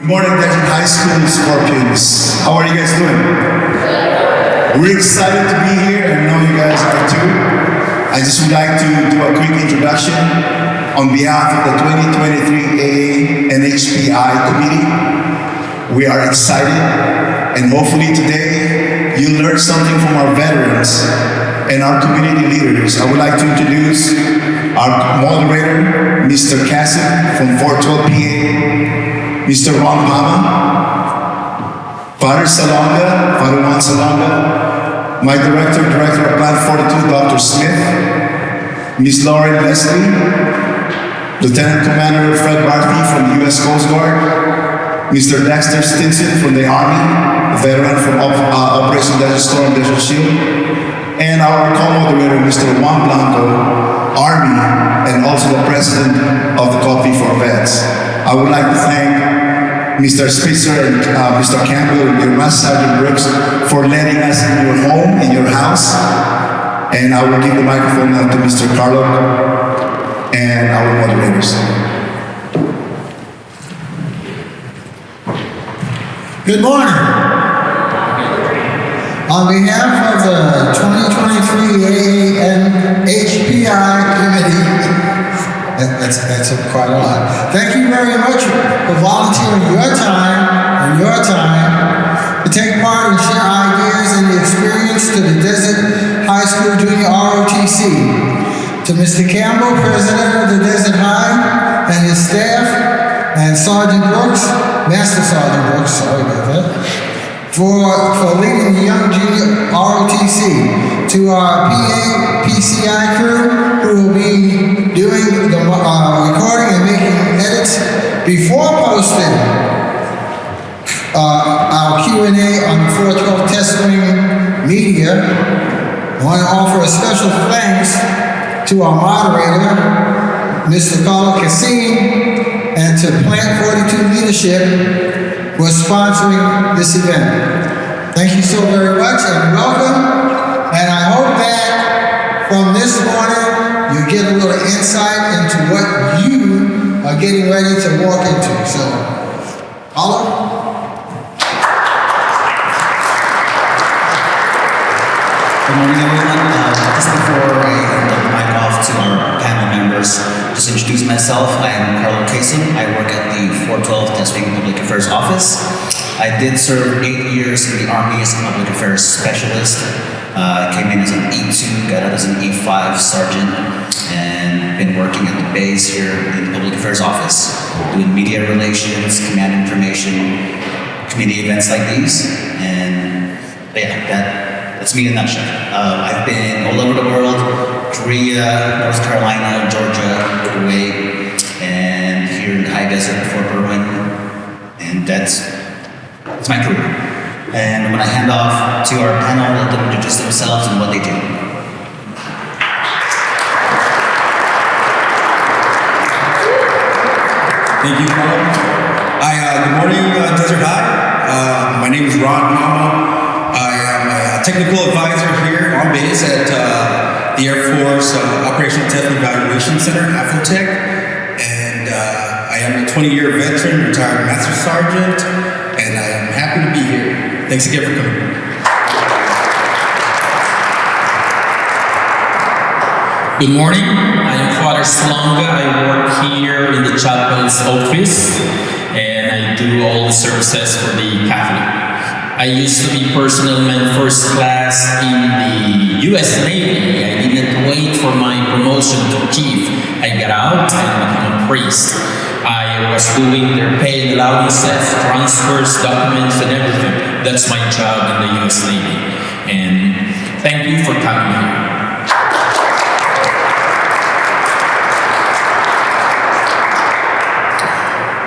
morning, Desert High School Scorpions. How are you guys doing? We're excited to be here, and I know you guys are too. I just would like to do a quick introduction on behalf of the 2023 AA and HPI committee. We are excited, and hopefully today you learned something from our veterans and our community leaders. I would like to introduce our moderator, Mr. Cassim from 412 PA, Mr. Ron Pama, Father Salonga, Father Juan Salonga, my director of Plant 42, Dr. Smith, Ms. Lauren Leslie, Lieutenant Commander Fred Barthy from the U.S. Coast Guard, Mr. Dexter Stinson from the Army, a veteran from Operation Desert Storm, Desert Shield, and our co-moderator, Mr. Juan Blanco, Army, and also the president of the Coffee for Vets. I would like to thank Mr. Spitzer and Mr. Campbell and your Master Sergeant Brooks for letting us in your home, in your house. And I will give the microphone now to Mr. Carlo and our moderators. Good morning. On behalf of the 2023 AA and HPI committee, that's quite a lot. Thank you very much for volunteering your time to take part and share ideas and the experience to the Desert High School Junior ROTC. To Mr. Campbell, President of the Desert High, and his staff, and Sergeant Brooks, Master Sergeant Brooks, sorry about that, for leading the Young Junior ROTC. To our PCI crew, who will be doing the recording and making edits before posting our Q&A on the 412 Test Wing Media. I want to offer a special thanks to our moderator, Mr. Carlo Cassim, and to Plant 42 leadership for sponsoring this event. Thank you so very much and welcome. And I hope that from this morning you get a little insight into what you are getting ready to walk into. So, Oliver? Good morning, everyone. Just before I hand the mic off to our panel members, just introduce myself. I am Carlo Cassim. I work at the 412 Test Wing Public Affairs Office. I did serve 8 years in the Army as a Public Affairs Specialist. Came in as an E2, got out as an E5 sergeant, and been working at the base here in the Public Affairs Office, doing media relations, command information, community events like these, and yeah, that's me in a nutshell. I've been all over the world, Korea, North Carolina, Georgia, Kuwait, and here in the high desert, Fort Irwin, and that's my career. And I'm going to hand off to our panel, let them introduce themselves and what they do. Thank you, Carl. Good morning, Desert High. My name is Ron Pama. I am a technical advisor here on base at the Air Force Operational Test and Evaluation Center, AFOTEC. And I am a 20-year veteran, retired Master Sergeant, and I am happy to be here. Thanks again for coming. Good morning. I am Father Salonga. I work here in the chaplain's office, and I do all the services for the Catholic. I used to be personnel man first class in the U.S. Navy. I didn't wait for my promotion to chief. I got out and became a priest. I was doing their pay and allowances, transfers, documents, and everything. That's my job in the U.S. Navy. And thank you for coming here.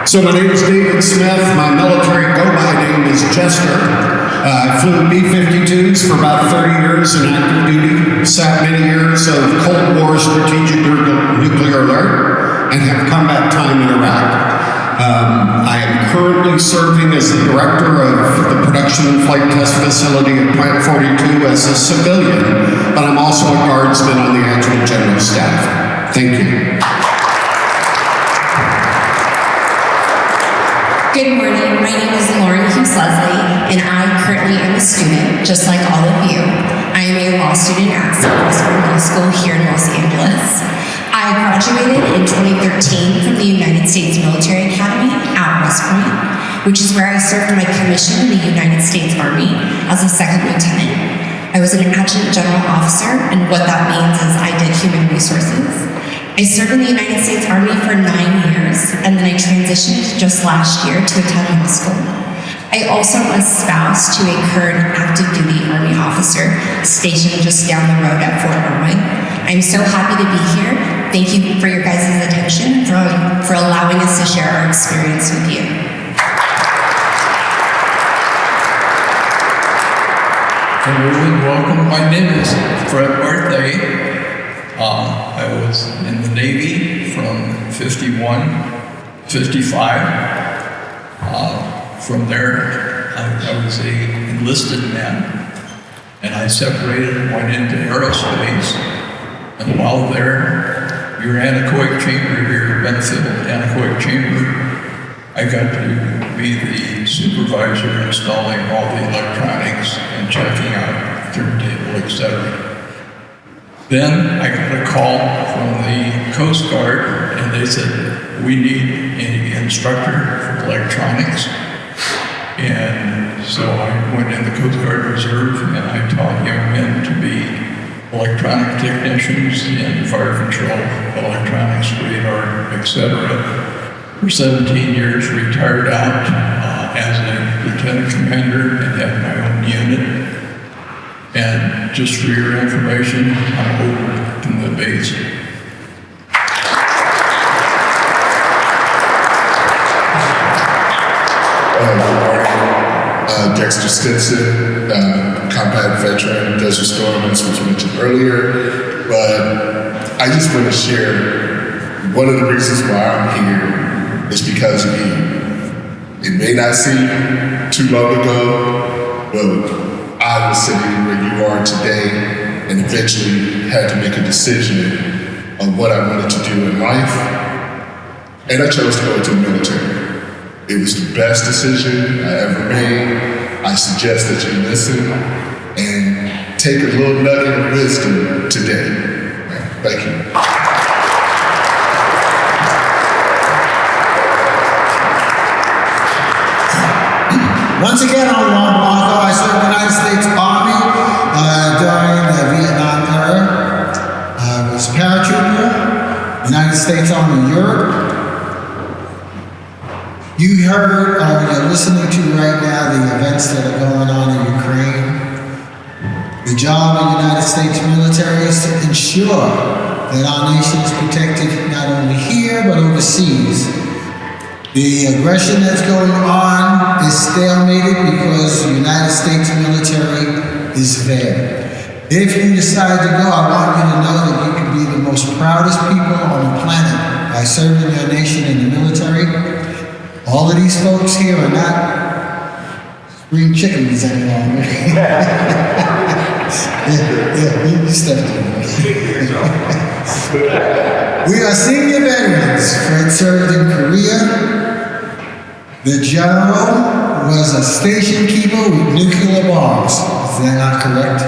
So my name is David Smith. My military go-by name is Jester. I flew B-52s for about 30 years in active duty, sat many years of Cold War strategic nuclear alert, and have combat time in Iraq. I am currently serving as the director of the production and flight test facility at Plant 42 as a civilian, but I'm also a guardsman on the Adjutant General Staff. Thank you. Good morning. My name is Lauren Hughes Leslie, and I currently am a student, just like all of you. I am a law student at Southwestern Law School here in Los Angeles. I graduated in 2013 from the United States Military Academy at West Point, which is where I served my commission in the United States Army as a second lieutenant. I was an adjutant general officer, and what that means is I did human resources. I served in the United States Army for 9 years, and then I transitioned just last year to attend law school. I also am a spouse to a current active duty Army officer stationed just down the road at Fort Irwin. I'm so happy to be here. Thank you for your guys' attention, for allowing us to share our experience with you. Hello and welcome. My name is Fred Barthay. I was in the Navy from 51, 55. From there, I was a enlisted man, and I separated and went into aerospace. And while there, your anechoic chamber here, Benfield anechoic chamber, I got to be the supervisor installing all the electronics and checking out turntable, etc. Then I got a call from the Coast Guard, and they said, we need an instructor for electronics. And so I went in the Coast Guard Reserve, and I taught young men to be electronic technicians in fire control, electronics, radar, etc. For 17 years, retired out as a lieutenant commander and had my own unit. And just for your information, I'm over in the base. Good morning. Dexter Stinson, combat veteran, Desert Storm, as was mentioned earlier. But I just want to share one of the reasons why I'm here is because of you. It may not seem too long ago, but I was sitting where you are today and eventually had to make a decision on what I wanted to do in life. And I chose to go into the military. It was the best decision I ever made. I suggest that you listen and take a little nugget of wisdom today. Thank you. Once again, I'm Juan Blanco. I served in the United States Army during the Vietnam era. I was a paratrooper, United States Army Europe. You heard, you're listening to right now the events that are going on in Ukraine. The job of the United States military is to ensure that our nation is protected not only here, but overseas. The aggression that's going on is stalemated because the United States military is there. If you decide to go, I want you to know that you can be the most proudest people on the planet by serving your nation in the military. All of these folks here are not spring chickens any longer. you stepped in. We are senior veterans. Fred served in Korea. The general was a station keeper with nuclear bombs. Is that not correct?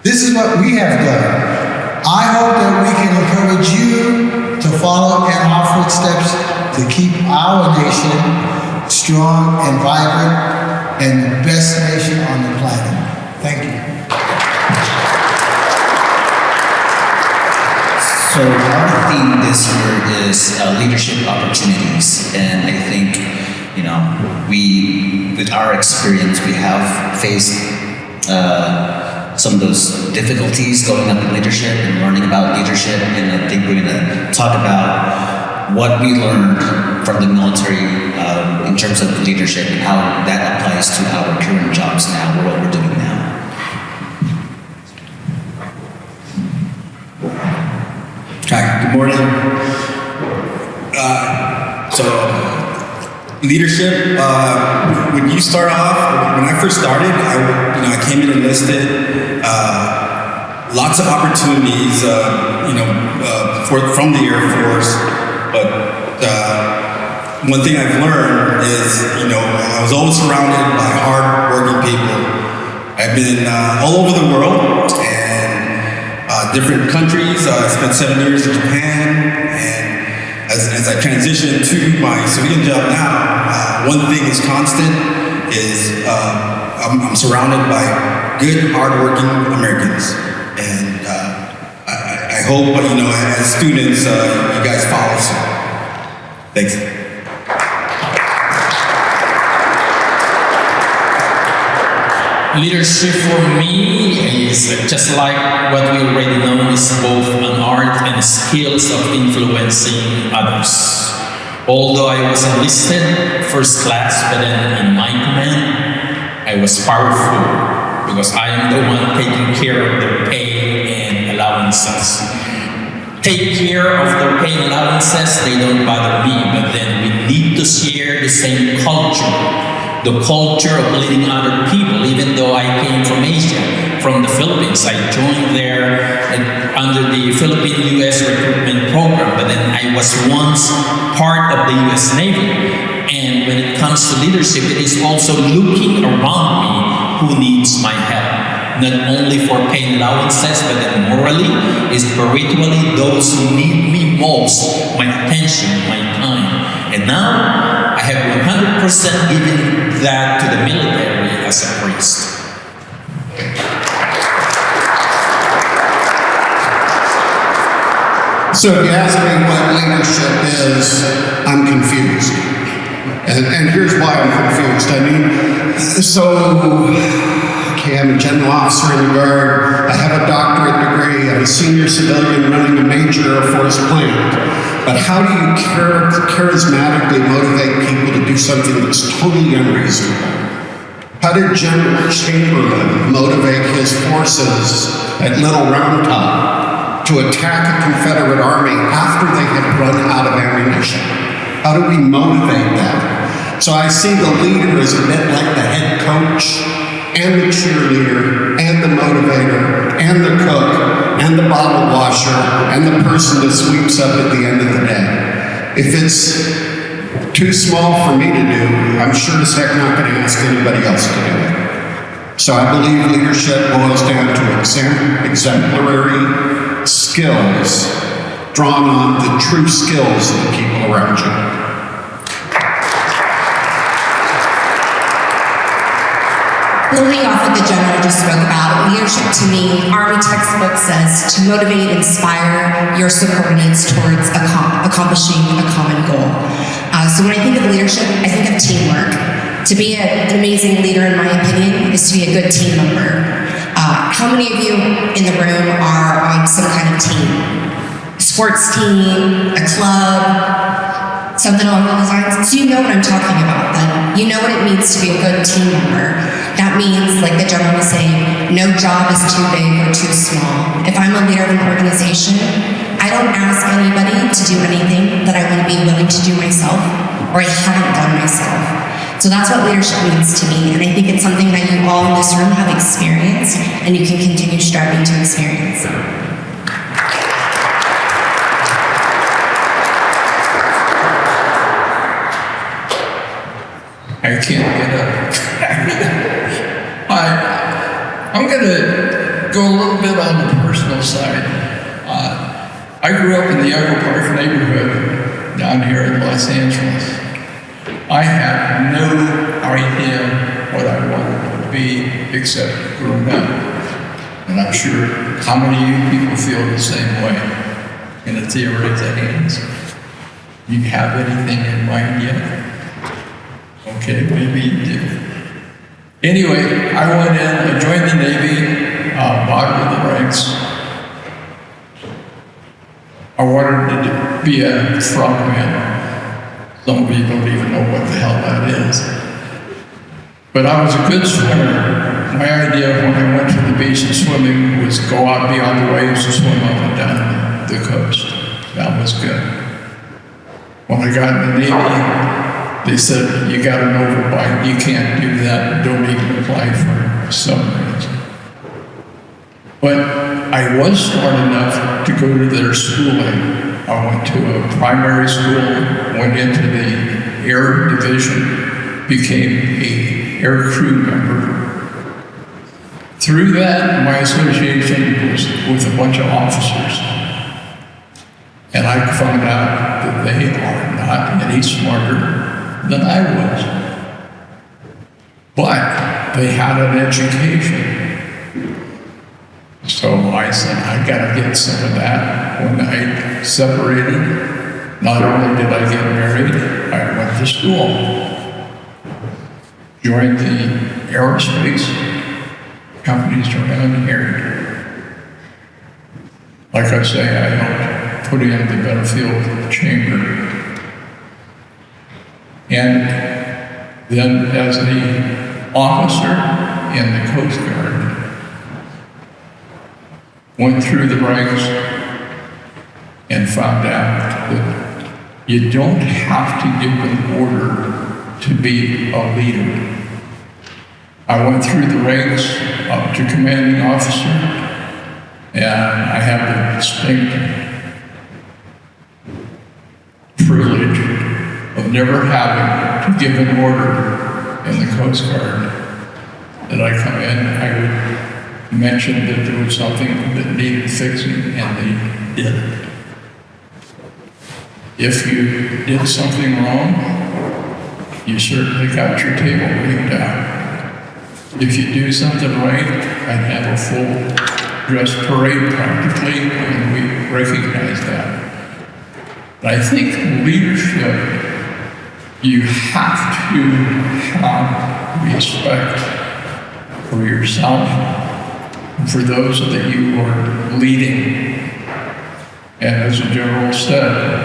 This is what we have done. I hope that we can encourage you to follow in our footsteps to keep our nation strong and vibrant and the best nation on the planet. Thank you. So our theme this year is leadership opportunities, and I think, we, with our experience, we have faced some of those difficulties going up in leadership and learning about leadership, and I think we're going to talk about what we learned from the military in terms of leadership and how that applies to our current jobs now, or what we're doing now. Hi, good morning. So, leadership, when you start off, when I first started, I came in enlisted, lots of opportunities, from the Air Force, but one thing I've learned is, I was always surrounded by hard-working people. I've been all over the world and different countries. I spent 7 years in Japan, and as I transition to my civilian job now, one thing is constant is I'm surrounded by good, hardworking Americans, and I hope as students you guys follow suit. Thanks. Leadership for me is just like what we already know, is both an art and skills of influencing others. Although I was enlisted first class, but then in my command, I was powerful because I am the one taking care of their pay and allowances. Take care of their pay and allowances, they don't bother me, but then we need to share the same culture. The culture of leading other people, even though I came from Asia, from the Philippines. I joined there under the Philippine-US recruitment program, but then I was once part of the US Navy. And when it comes to leadership, it is also looking around me who needs my help. Not only for pay and allowances, but then morally, spiritually, those who need me most, my attention, my time. And now, I have 100% given that to the military as a priest. So if you ask me what leadership is, I'm confused. And here's why I'm confused. I'm a general officer in the Guard. I have a doctorate degree. I'm a senior civilian running a major Air Force plant. But how do you charismatically motivate people to do something that's totally unreasonable? How did General Chamberlain motivate his forces at Little Round Top to attack a Confederate army after they had run out of ammunition? How do we motivate them? So I see the leader as a bit like the head coach and the cheerleader and the motivator and the cook and the bottle washer and the person that sweeps up at the end of the day. If it's too small for me to do, I'm sure as heck not going to ask anybody else to do it. So I believe leadership boils down to exemplary skills drawn on the true skills of the people around you. Building off what the general just spoke about, leadership to me, Army textbook says to motivate, inspire your subordinates towards accomplishing a common goal. So when I think of leadership, I think of teamwork. To be an amazing leader, in my opinion, is to be a good team member. How many of you in the room are on some kind of team? A sports team, a club, something along those lines? So you know what I'm talking about then. You know what it means to be a good team member. That means, like the general was saying, no job is too big or too small. If I'm a leader of an organization, I don't ask anybody to do anything that I wouldn't be willing to do myself or I haven't done myself. So that's what leadership means to me, and I think it's something that you all in this room have experienced and you can continue striving to experience. I can't get up. I'm going to go a little bit on the personal side. I grew up in the Echo Park neighborhood down here in Los Angeles. I had no idea what I wanted to be except growing up. And I'm sure how many of you people feel the same way. And it's the raise of hands. You have anything in mind yet? Okay, maybe you do. Anyway, I went in, I joined the Navy, bottom of the ranks. I wanted to be a frogman. Some of you don't even know what the hell that is. But I was a good swimmer. My idea when I went to the beach and swimming was go out beyond the waves and swim up and down the coast. That was good. When I got in the Navy, they said, you got an overbite, you can't do that, don't even apply for submarines. But I was smart enough to go to their schooling. I went to a primary school, went into the Air Division, became a air crew member. Through that, my association was with a bunch of officers. And I found out that they are not any smarter than I was. But they had an education. So I said, I gotta get some of that. When I separated, not only did I get married, I went to school. Joined the aerospace companies around here. Like I say, I helped put in the Benefield Chamber. And then as the officer in the Coast Guard, went through the ranks and found out that you don't have to give an order to be a leader. I went through the ranks up to commanding officer, and I have the distinct privilege of never having to give an order in the Coast Guard. That I come in, I would mention that there was something that needed fixing, and they did it. If you did something wrong, you certainly got your table rigged out. If you do something right, I'd have a full dress parade practically, and we recognize that. But I think leadership, you have to have respect for yourself and for those that you are leading. And as the general said,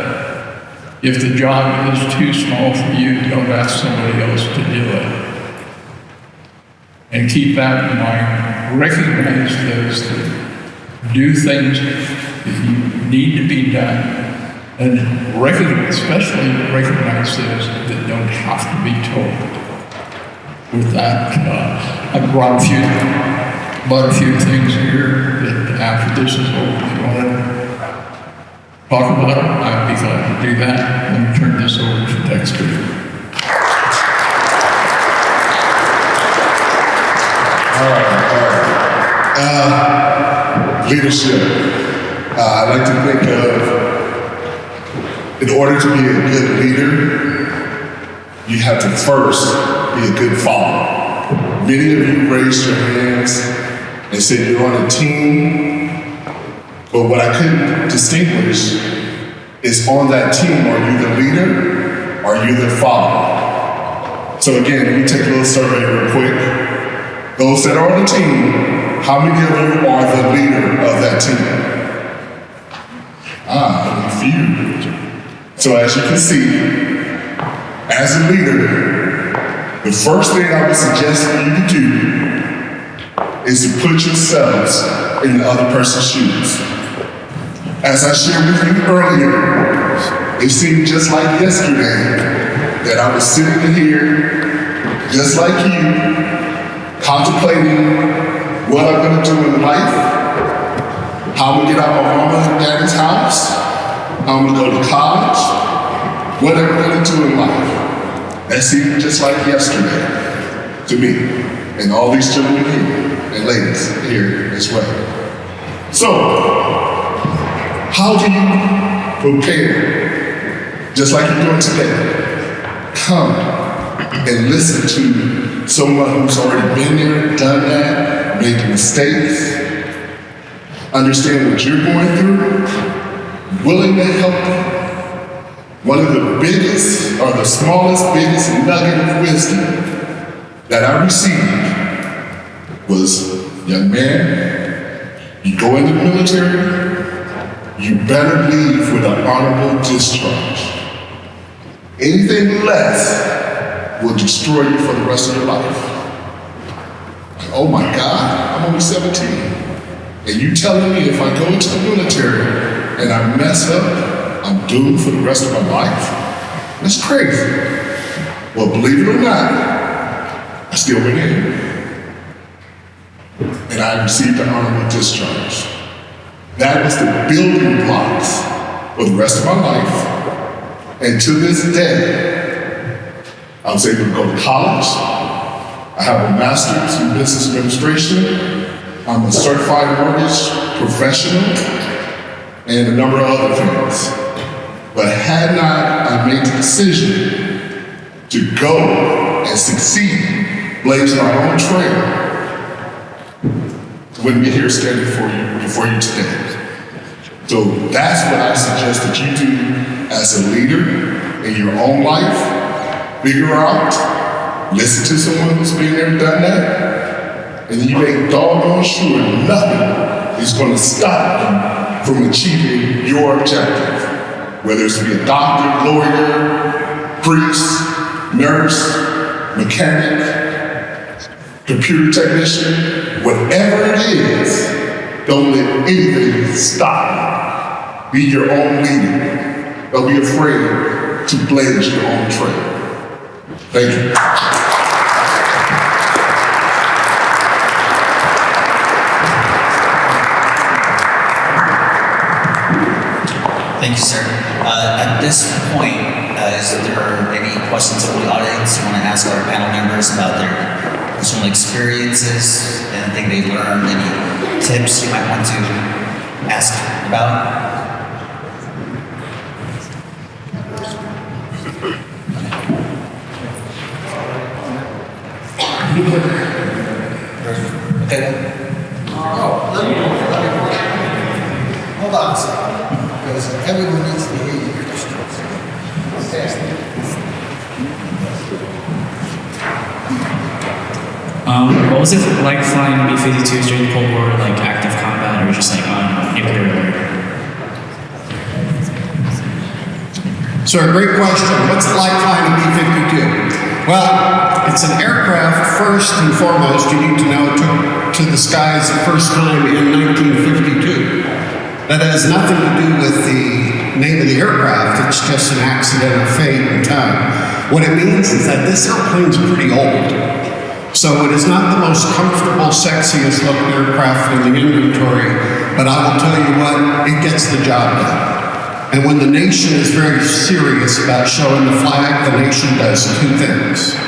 if the job is too small for you, don't ask somebody else to do it. And keep that in mind. Recognize those that do things that need to be done. And especially recognize those that don't have to be told. With that, I brought a few things here that after this is over, if you want to talk about it, I'd be glad to do that. Let me turn this over to Dexter. All right. Leadership. I like to think of, in order to be a good leader, you have to first be a good follower. Many of you raised your hands and said you're on a team, but what I couldn't distinguish is on that team, are you the leader or are you the follower? So again, let me take a little survey real quick. Those that are on the team, how many of you are the leader of that team? A few. So as you can see, as a leader, the first thing I would suggest for you to do is to put yourselves in the other person's shoes. As I shared with you earlier, it seemed just like yesterday that I was sitting here, just like you, contemplating what I'm gonna do in life, how I'm gonna get out of my mama and daddy's house, how I'm gonna go to college, what I'm gonna do in life. That seemed just like yesterday to me, and all these gentlemen here, and ladies here as well. So, how do you prepare, just like you're doing today? Come and listen to someone who's already been there, done that, made mistakes, understand what you're going through, willing to help you. One of the biggest, or the smallest, biggest nugget of wisdom that I received was, young man, you go in the military, you better leave with an honorable discharge. Anything less will destroy you for the rest of your life. Oh my God, I'm only 17. And you telling me if I go into the military and I mess up, I'm doomed for the rest of my life? That's crazy. Well, believe it or not, I still went in. And I received an honorable discharge. That was the building blocks for the rest of my life. And to this day, I was able to go to college. I have a master's in business administration. I'm a certified mortgage professional and a number of other things. But had not I made the decision to go and succeed, blaze my own trail, I wouldn't be here standing before you today. So that's what I suggest that you do as a leader in your own life. Figure out, listen to someone who's been there, done that, and you make doggone sure nothing is going to stop you from achieving your objective. Whether it's to be a doctor, lawyer, priest, nurse, mechanic, computer technician, whatever it is, don't let anything stop you. Be your own leader. Don't be afraid to blaze your own trail. Thank you. Thank you, sir. At this point, is there any questions from the audience you want to ask our panel members about their personal experiences, anything they learned, any tips you might want to ask about? Okay. Hold on a second, because everyone needs to hear you. What was it like flying B-52s during the Cold War, like active combat, or just like on nuclear alert? So a great question. What's it like flying a B-52? Well, it's an aircraft. First and foremost, you need to know it took to the skies the first time in 1952. That has nothing to do with the name of the aircraft. It's just an accident of fate and time. What it means is that this airplane's pretty old. So it is not the most comfortable, sexiest looking aircraft in the inventory, but I will tell you what, it gets the job done. And when the nation is very serious about showing the flag, the nation does two things.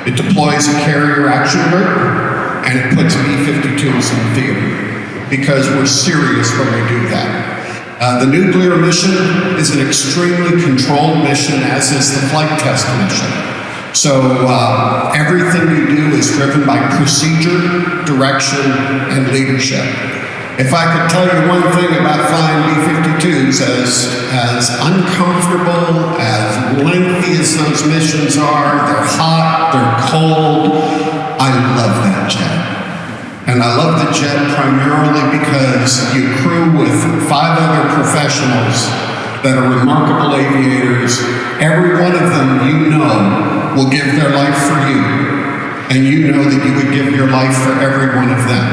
It deploys a carrier action group, and it puts B-52s in theater, because we're serious when we do that. The nuclear mission is an extremely controlled mission, as is the flight test mission. So everything you do is driven by procedure, direction, and leadership. If I could tell you one thing about flying B-52s, as uncomfortable, as lengthy as those missions are, they're hot, they're cold, I love that jet. And I love the jet primarily because you crew with 5 other professionals that are remarkable aviators. Every one of them you know will give their life for you, and you know that you would give your life for every one of them.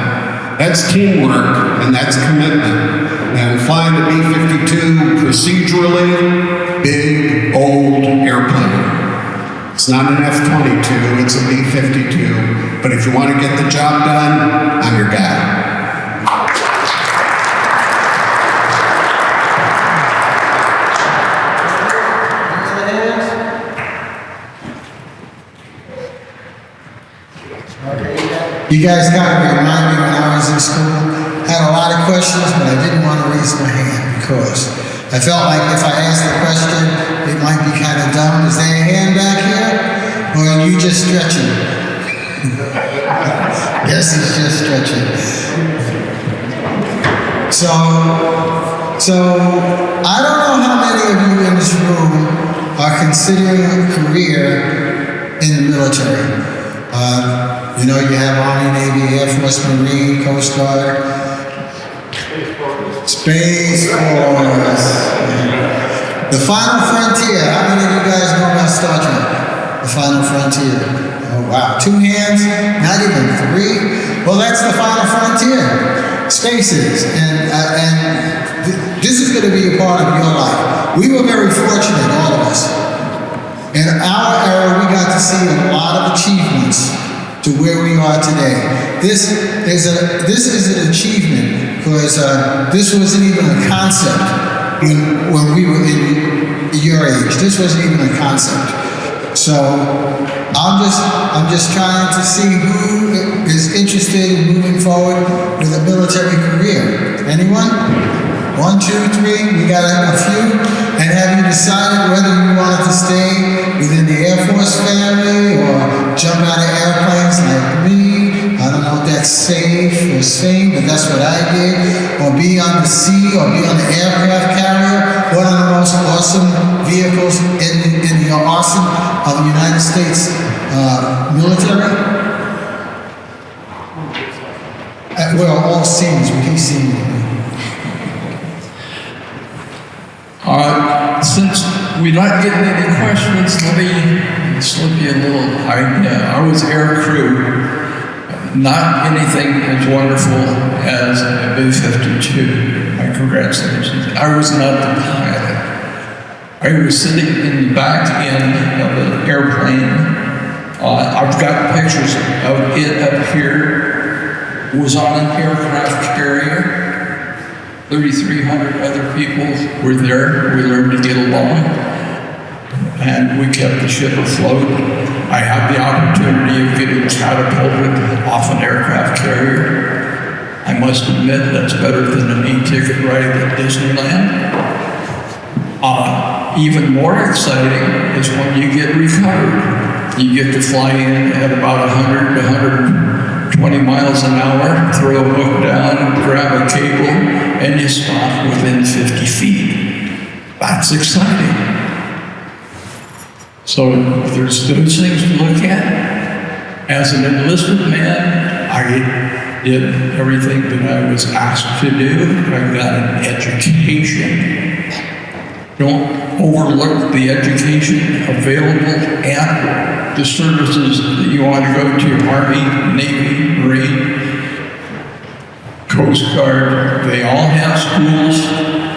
That's teamwork, and that's commitment. And flying a B-52 procedurally, big, old airplane. It's not an F-22, it's a B-52, but if you want to get the job done, I'm your guy. You guys got to remind me when I was in school, I had a lot of questions, but I didn't want to raise my hand because I felt like if I asked the question, it might be kind of dumb. Is there a hand back here? Or are you just stretching? Yes, it's just stretching. So I don't know how many of you in this room are considering a career in the military. You know, you have Army, Navy, Air Force, Marine, Coast Guard, Space Force. The Final Frontier. How many of you guys know about Star Trek? The Final Frontier. Oh, wow. 2 hands? Not even 3? Well, that's the Final Frontier. Spaces. And this is going to be a part of your life. We were very fortunate, all of us. In our era, we got to see a lot of achievements to where we are today. This is an achievement because this wasn't even a concept when we were in your age. This wasn't even a concept. So I'm just trying to see who is interested in moving forward with a military career. Anyone? 1, 2, 3, we got a few. And have you decided whether you wanted to stay within the Air Force family or jump out of airplanes like me? I don't know if that's safe or sane, but that's what I did. Or be on the sea or be on the aircraft carrier. One of the most awesome vehicles in the arsenal of the United States military. Well, all scenes, but he's seen it. Since we're not getting any questions, let me slip you a little. I was air crew. Not anything as wonderful as a B-52. My congratulations. I was not the pilot. I was sitting in the back end of an airplane. I've got pictures of it up here. It was on an aircraft carrier. 3,300 other people were there. We learned to get along, and we kept the ship afloat. I had the opportunity of getting catapulted off an aircraft carrier. I must admit that's better than an e-ticket ride at Disneyland. Even more exciting is when you get recovered. You get to fly in at about 100 to 120 miles an hour, throw a hook down, grab a cable, and you stop within 50 feet. That's exciting. So there's those things to look at. As an enlisted man, I did everything that I was asked to do. I got an education. Don't overlook the education available at the services that you want to go to: Army, Navy, Marine, Coast Guard. They all have schools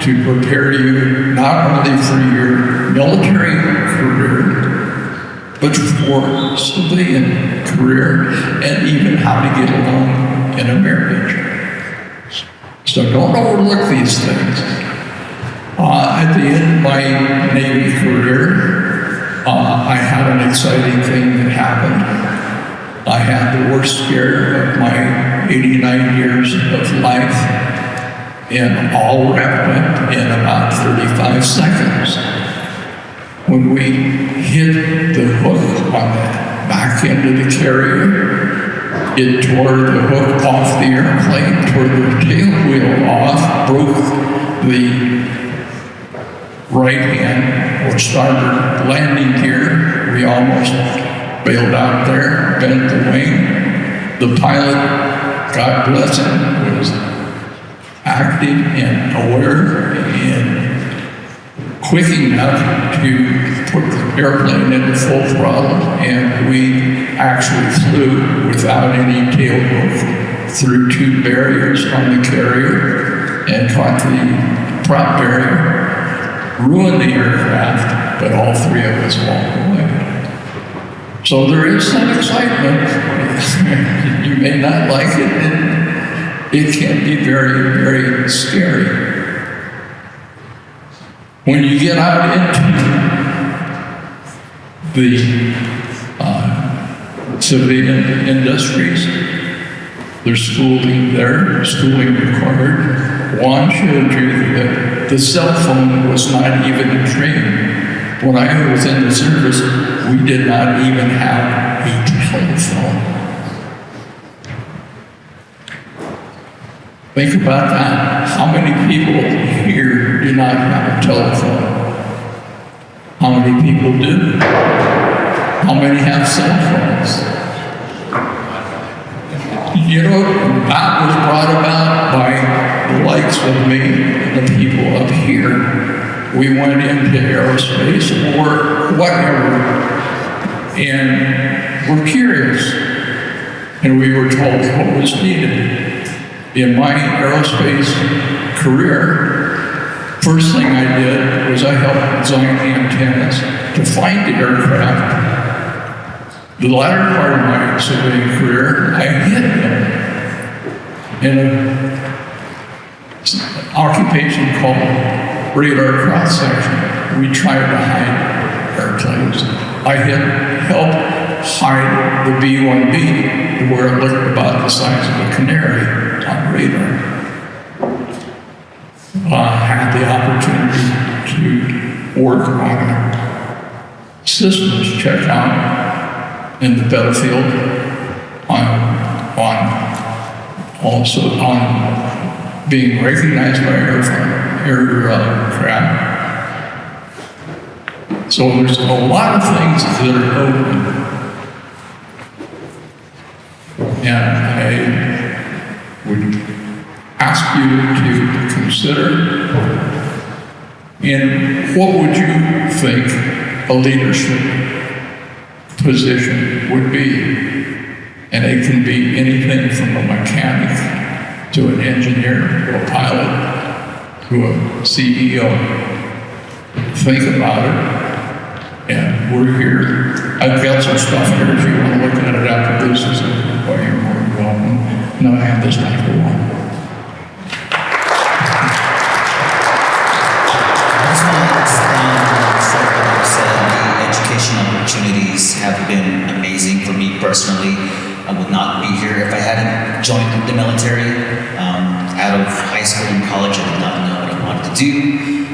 to prepare you not only for your military career, but for civilian career, and even how to get along in a marriage. So don't overlook these things. At the end of my Navy career, I had an exciting thing that happened. I had the worst scare of my 89 years of life, and all wrapped up in about 35 seconds. When we hit the hook on the back end of the carrier, it tore the hook off the airplane, tore the tail wheel off, broke the right hand or starboard landing gear. We almost bailed out there, bent the wing. The pilot, God bless him, was active and aware and quick enough to put the airplane into full throttle, and we actually flew without any tail hook through 2 barriers on the carrier and caught the prop barrier. Ruined the aircraft, but all 3 of us walked away. So there is some excitement. You may not like it, and it can be very, very scary. When you get out into the civilian industries, there's schooling there, schooling required. Juan showed you that the cell phone was not even a training. When I was in the service, we did not even have a telephone. Think about that. How many people here do not have a telephone? How many people do? How many have cell phones? You know, that was brought about by the likes of me and the people up here. We went into aerospace or whatever, and we're curious, and we were told what was needed. In my aerospace career, first thing I did was I helped design antennas to find the aircraft. The latter part of my civilian career, I hid them in an occupation called radar cross-section. We tried to hide airplanes. I had helped hide the B-1B to where it looked about the size of a canary on radar. Had the opportunity to work on a systems checkout in the battlefield, also on being recognized by aircraft. So there's a lot of things that are open. And I would ask you to consider, and what would you think a leadership position would be? And it can be anything from a mechanic to an engineer to a pilot to a CEO. Think about it. And we're here. I've got some stuff here if you want to look at it after this. Well, you're more than welcome. No, I have this back for one. The education opportunities have been amazing for me personally. I would not be here if I hadn't joined the military. Out of high school and college, I did not know what I wanted to do.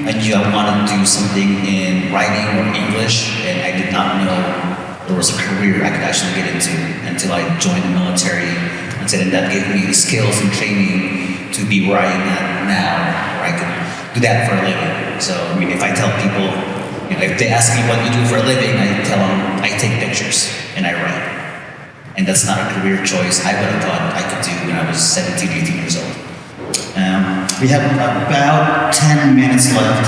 I knew I wanted to do something in writing or English, and I did not know there was a career I could actually get into until I joined the military. And that gave me the skills and training to be where I am at now, where I could do that for a living. So, I mean, if I tell people, if they ask me what you do for a living, I tell them I take pictures and I write. And that's not a career choice I would have thought I could do when I was 17, 18 years old. We have about 10 minutes left.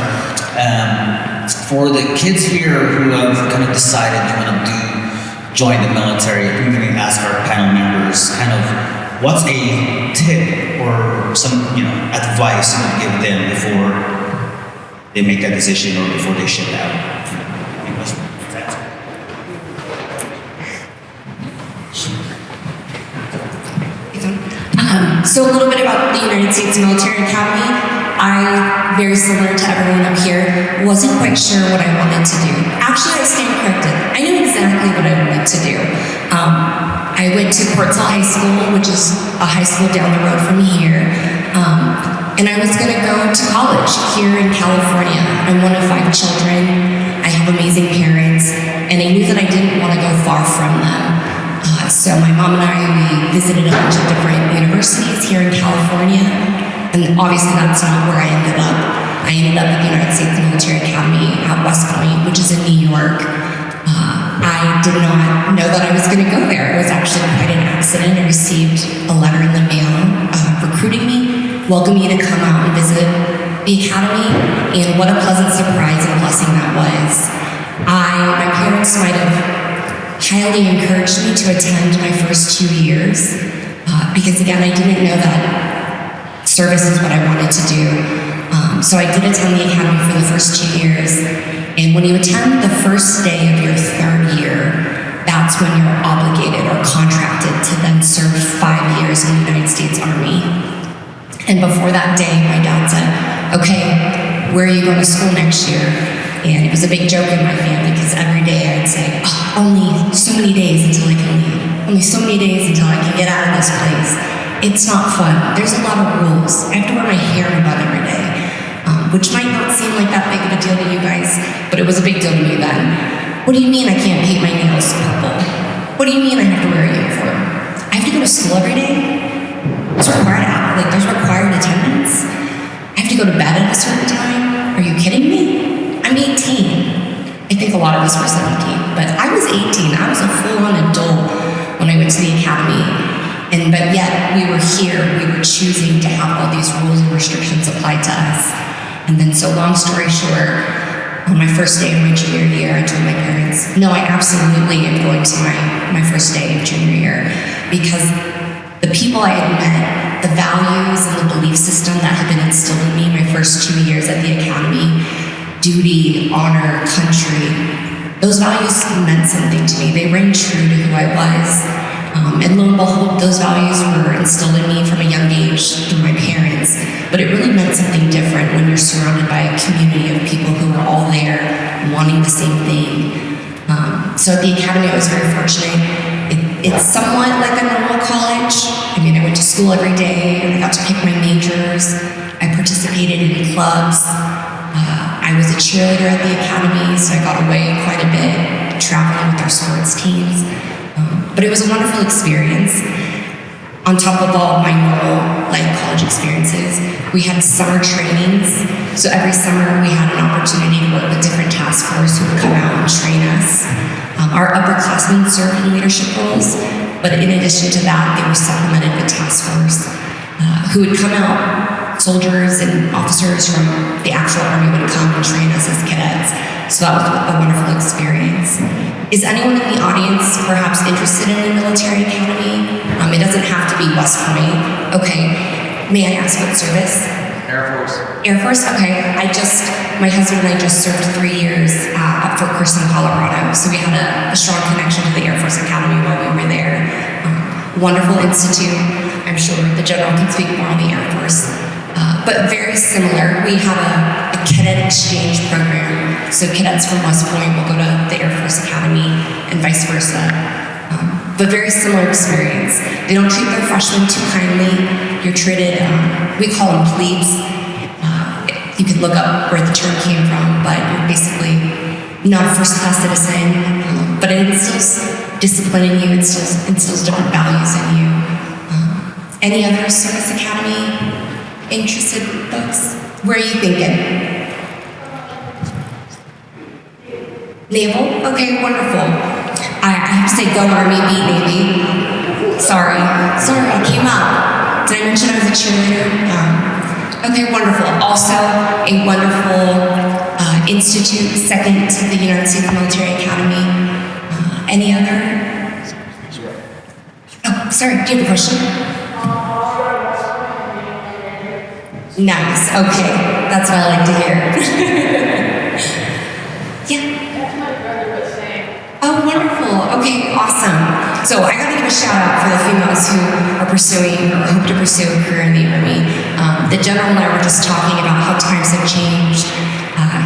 For the kids here who have kind of decided they want to join the military, I'm going to ask our panel members kind of what's a tip or some advice you would give them before they make that decision or before they ship out. So a little bit about the United States Military Academy. I, very similar to everyone up here, wasn't quite sure what I wanted to do. Actually, I stand corrected. I knew exactly what I wanted to do. I went to Portsall High School, which is a high school down the road from here. And I was gonna go to college here in California. I'm one of 5 children. I have amazing parents, and I knew that I didn't want to go far from them. So my mom and I, we visited a bunch of different universities here in California, and obviously that's not where I ended up. I ended up at the United States Military Academy at West Point, which is in New York. I did not know that I was going to go there. It was actually quite an accident. I received a letter in the mail recruiting me, welcoming me to come out and visit the academy, and what a pleasant surprise and blessing that was. My parents might have highly encouraged me to attend my first 2 years because again, I didn't know that service is what I wanted to do. So I did attend the academy for the first 2 years, and when you attend the first day of your 3rd year, that's when you're obligated or contracted to then serve 5 years in the United States Army. And before that day, my dad said, okay, where are you going to school next year? And it was a big joke in my family because every day I'd say, only so many days until I can leave. Only so many days until I can get out of this place. It's not fun. There's a lot of rules. I have to wear my hair in a bun every day, which might not seem like that big of a deal to you guys, but it was a big deal to me then. What do you mean I can't paint my nails purple? What do you mean I have to wear a uniform? I have to go to school every day? It's required, there's required attendance. I have to go to bed at a certain time? Are you kidding me? I'm 18. I think a lot of us were 17, but I was 18. I was a full-on adult when I went to the academy. But yet, we were here, we were choosing to have all these rules and restrictions applied to us. And then, so long story short, on my first day of my junior year, I told my parents, no, I absolutely am going to my first day of junior year, because the people I had met, the values and the belief system that had been instilled in me my first 2 years at the academy, duty, honor, country, those values meant something to me. They rang true to who I was. And lo and behold, those values were instilled in me from a young age through my parents. But it really meant something different when you're surrounded by a community of people who are all there wanting the same thing. So at the academy, I was very fortunate. It's somewhat like a normal college. I mean, I went to school every day, and I got to pick my majors. I participated in clubs. I was a cheerleader at the academy, so I got away quite a bit, traveling with our sports teams. But it was a wonderful experience. On top of all my normal college experiences, we had summer trainings. So every summer we had an opportunity to work with different task force who would come out and train us. Our upperclassmen served in leadership roles, but in addition to that, they were supplemented with task force who would come out. Soldiers and officers from the actual Army would come and train us as cadets. So that was a wonderful experience. Is anyone in the audience perhaps interested in a military academy? It doesn't have to be West Point. Okay. May I ask what service? Air Force. Air Force? Okay. My husband and I just served 3 years at Fort Carson, Colorado. So we had a strong connection to the Air Force Academy while we were there. Wonderful institute. I'm sure the general can speak more on the Air Force. But very similar. We have a cadet exchange program. So cadets from West Point will go to the Air Force Academy and vice versa. But very similar experience. They don't treat their freshmen too kindly. You're treated, we call them plebes. You can look up where the term came from, but you're basically not a first-class citizen. But it instills discipline in you, it instills different values in you. Any other service academy interested folks? Where are you thinking? Naval? Okay, wonderful. I have to say go Army, beat Navy. Sorry, I came up. Did I mention I was a cheerleader? Okay, wonderful. Also a wonderful institute, second to the United States Military Academy. Any other? Oh, sorry, do you have a question? Nice, okay. That's what I like to hear. Yeah. Oh, wonderful. Okay, awesome. So I gotta give a shout out for the females who are pursuing or hope to pursue a career in the Army. The general and I were just talking about how times have changed.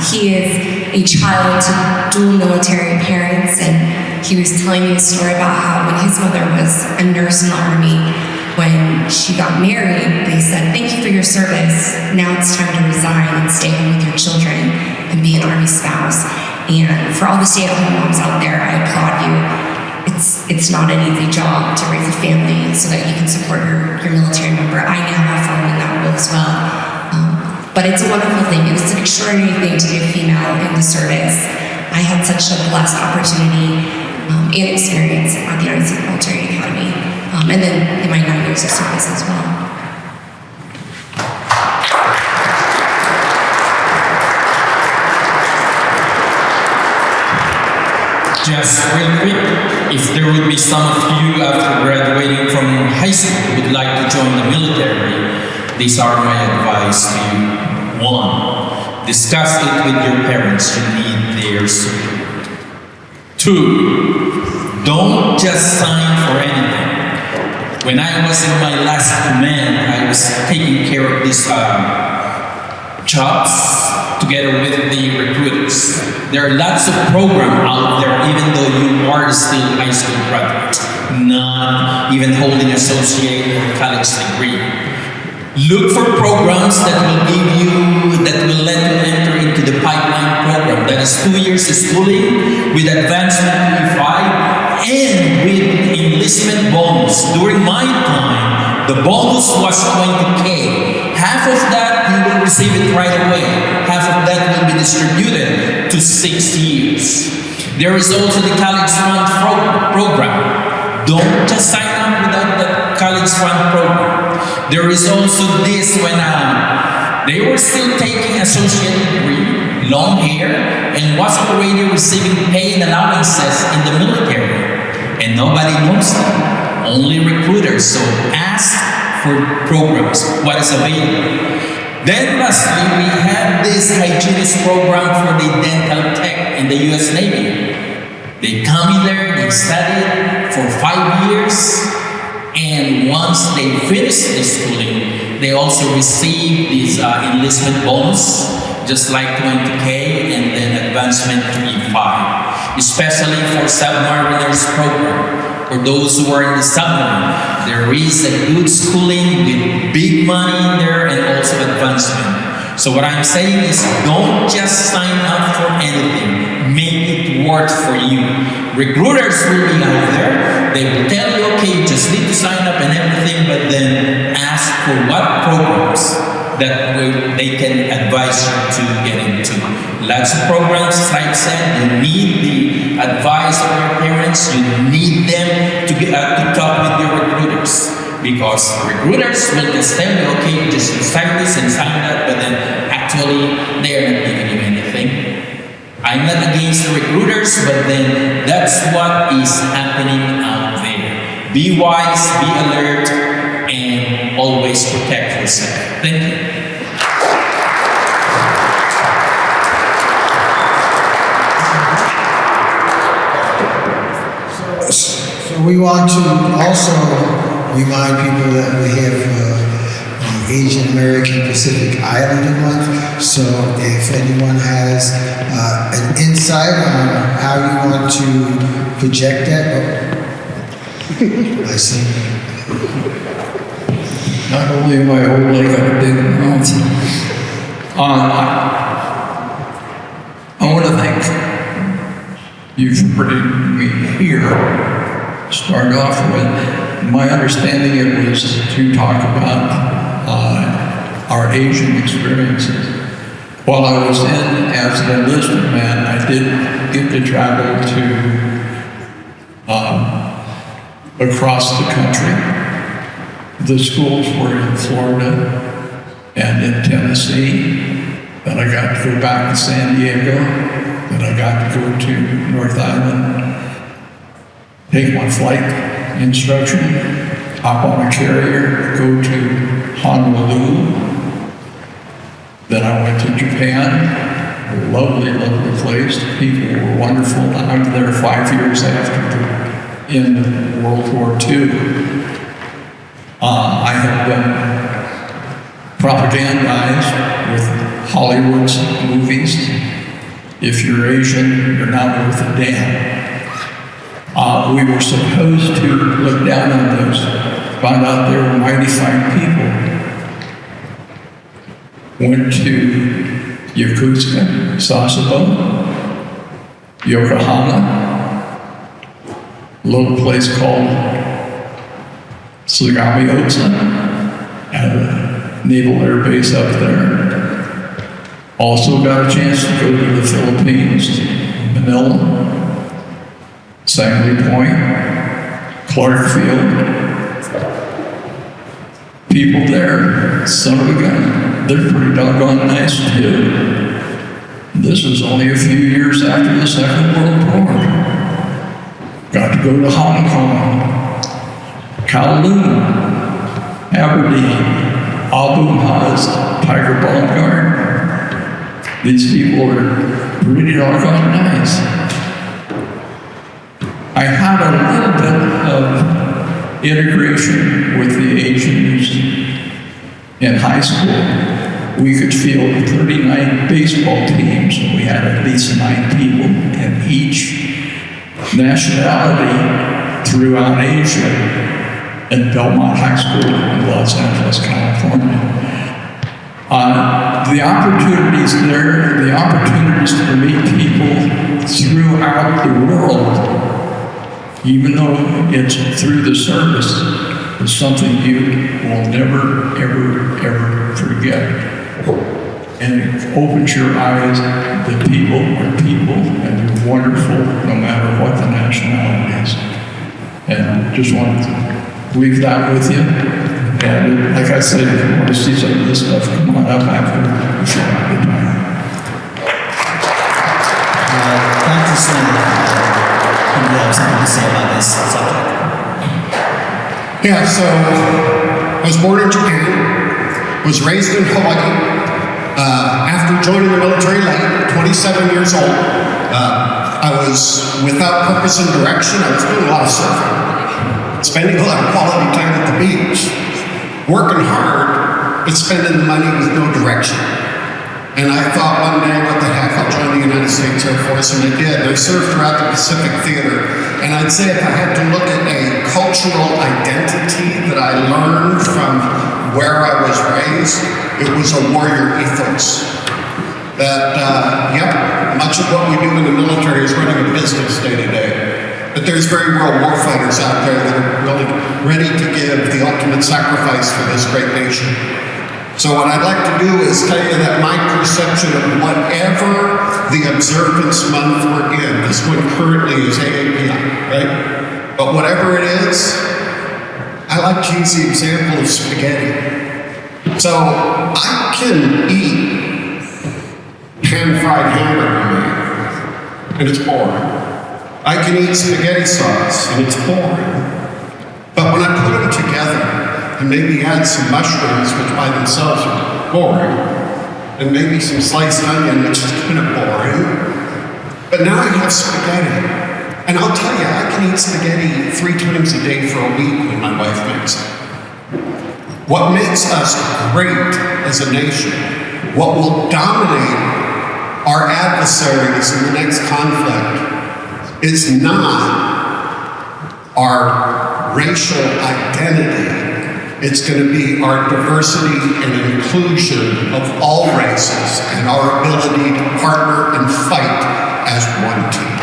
He is a child to dual military parents, and he was telling me a story about how when his mother was a nurse in the Army, when she got married, they said, "Thank you for your service. Now it's time to resign and stay home with your children and be an Army spouse." And for all the stay-at-home moms out there, I applaud you. It's not an easy job to raise a family so that you can support your military member. I now have fallen in that role as well. But it's a wonderful thing. It was an extraordinary thing to be a female in the service. I had such a blessed opportunity and experience at the United States Military Academy. And then in my 9 years of service as well. Just real quick, if there would be some of you after graduating from high school who would like to join the military, these are my advice to you. 1, discuss it with your parents. You need their support. 2, don't just sign for anything. When I was in my last command, I was taking care of these jobs together with the recruiters. There are lots of programs out there, even though you are still high school graduate, not even holding associate or college degree. Look for programs that will let you enter into the pipeline program. That is 2 years of schooling with advancement 25 and with enlistment bonus. During my time, the bonus was 20K. Half of that you will receive it right away. Half of that will be distributed to 6 years. There is also the college fund program. Don't just sign up without the college fund program. There is also this when they were still taking associate degree, long hair, and was already receiving pay and allowances in the military. And nobody knows them, only recruiters. So ask for programs, what is available. Then lastly, we have this hygienist program for the dental tech in the US Navy. They come in there, they study for 5 years, and once they finish the schooling, they also receive this enlistment bonus, just like 20K, and then advancement to E5, especially for submariners program. For those who are in the submarine, there is a good schooling with big money in there and also advancement. So what I'm saying is don't just sign up for anything. Make it work for you. Recruiters will be out there. They will tell you, okay, you just need to sign up and everything, but then ask for what programs that they can advise you to get into. Lots of programs, like I said, you need the advice of your parents. You need them to talk with your recruiters. Because recruiters will just tell you, okay, just sign this and sign that, but then actually they're not giving you anything. I'm not against the recruiters, but then that's what is happening out there. Be wise, be alert, and always protect yourself. Thank you. So we want to also remind people that we have the Asian American Pacific Islander Month. So if anyone has an insight on how you want to project that, I see. Not only am I old, I got a big mouth. I want to thank you for bringing me here. Start off with, my understanding it was to talk about our Asian experiences. While I was in as an enlisted man, I did get to travel to across the country. The schools were in Florida and in Tennessee. Then I got to go back to San Diego. Then I got to go to North Island, take my flight instruction, hop on a carrier, go to Honolulu. Then I went to Japan, a lovely, lovely place. People were wonderful. I'm there 5 years after the end of World War II. I have been propagandized with Hollywood's movies. If you're Asian, you're not worth a damn. We were supposed to look down on those, found out they were mighty fine people. Went to Yokosuka, Sasebo, Yokohama, a little place called Sugamiosa, at a naval air base up there. Also got a chance to go to the Philippines, Manila, Sangley Point, Clark Field. People there, son of a gun, they're pretty doggone nice too. This was only a few years after the Second World War. Got to go to Hong Kong, Kowloon, Aberdeen, Abu Haz, Tiger Balm Garden. These people are pretty doggone nice. I had a little bit of integration with the Asians in high school. We could field 39 baseball teams. We had at least 9 people in each nationality throughout Asia at Belmont High School in Los Angeles, California. The opportunities there, the opportunities to meet people throughout the world, even though it's through the service, is something you will never, ever, ever forget. And it opens your eyes that people are people and they're wonderful no matter what the nationality is. And just wanted to leave that with you. And like I said, if you want to see some of this stuff, come on up after the show. Thank you so much. You have something to say about this subject? Yeah, so I was born in Japan, was raised in Hawaii. After joining the military late, 27 years old, I was without purpose and direction. I was doing a lot of surfing, spending a lot of quality time at the beach, working hard, but spending the money with no direction. And I thought one day, what the heck, I'll join the United States Air Force, and I did. I served throughout the Pacific Theater. And I'd say if I had to look at a cultural identity that I learned from where I was raised, it was a warrior ethos. That, much of what we do in the military is running a business day to day. But there's very real warfighters out there that are really ready to give the ultimate sacrifice for this great nation. So what I'd like to do is tell you that my perception of whatever the observance month we're in, this one currently is AAPI, right? But whatever it is, I like to use the example of spaghetti. So I can eat pan-fried hamburger meat, and it's boring. I can eat spaghetti sauce, and it's boring. But when I put them together, and maybe add some mushrooms, which by themselves are boring, and maybe some sliced onion, which is kind of boring. But now I have spaghetti. And I'll tell you, I can eat spaghetti 3 times a day for a week when my wife makes it. What makes us great as a nation, what will dominate our adversaries in the next conflict, is not our racial identity. It's going to be our diversity and inclusion of all races and our ability to partner and fight as one team.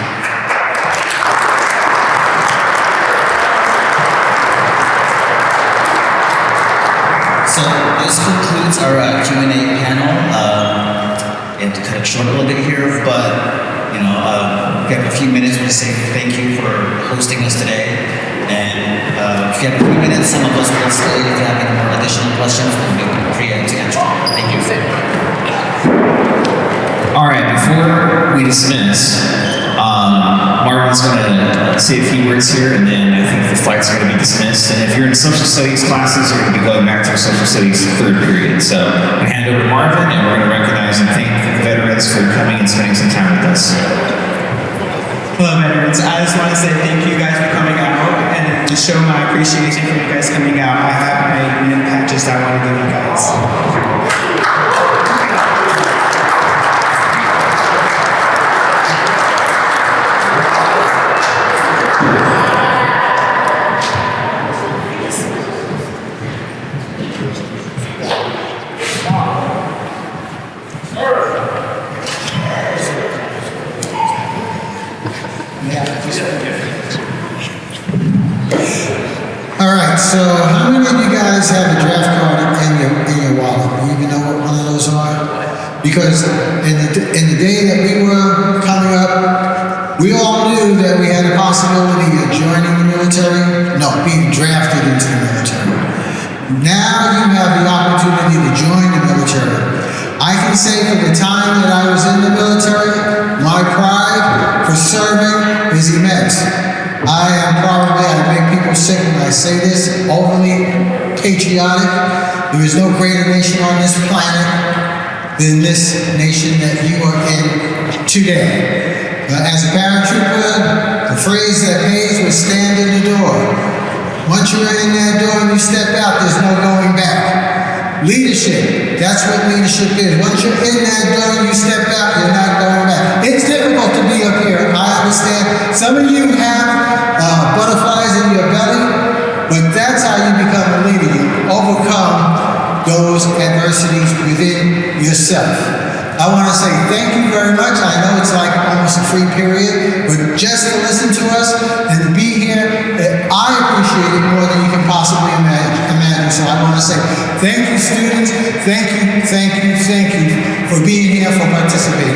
So this concludes our Q&A panel. We have to cut it short a little bit here, but we have a few minutes to say thank you for hosting us today. And if you have a few minutes, some of us will stay. If you have any more additional questions, we'll be free to answer. Thank you. All right, before we dismiss, Marvin's going to say a few words here, and then I think the flight's going to be dismissed. And if you're in social studies classes, you're going to be going back to your social studies third period. So I'm going to hand over to Marvin, and we're going to recognize and thank the veterans for coming and spending some time with us. Hello, veterans. I just want to say thank you guys for coming out, and to show my appreciation for you guys coming out, I have my name patches I want to give you guys. All right, so how many of you guys have a draft card in your wallet? Do you even know what one of those are? Because in the day that we were coming up, we all knew that we had a possibility of joining the military, no, being drafted into the military. Now you have the opportunity to join the military. I can say for the time that I was in the military, my pride for serving is immense. I make people sick when I say this, overly patriotic. There is no greater nation on this planet than this nation that you are in today. As a paratrooper, the phrase that pays was stand in the door. Once you're in that door and you step out, there's no going back. Leadership, that's what leadership is. Once you're in that door and you step out, you're not going back. It's difficult to be up here, I understand. Some of you have butterflies in your belly, but that's how you become a leader. You overcome those adversities within yourself. I want to say thank you very much. I know it's like almost a free period, but just to listen to us and to be here, I appreciate it more than you can possibly imagine. So I want to say thank you, students. Thank you for being here, for participating.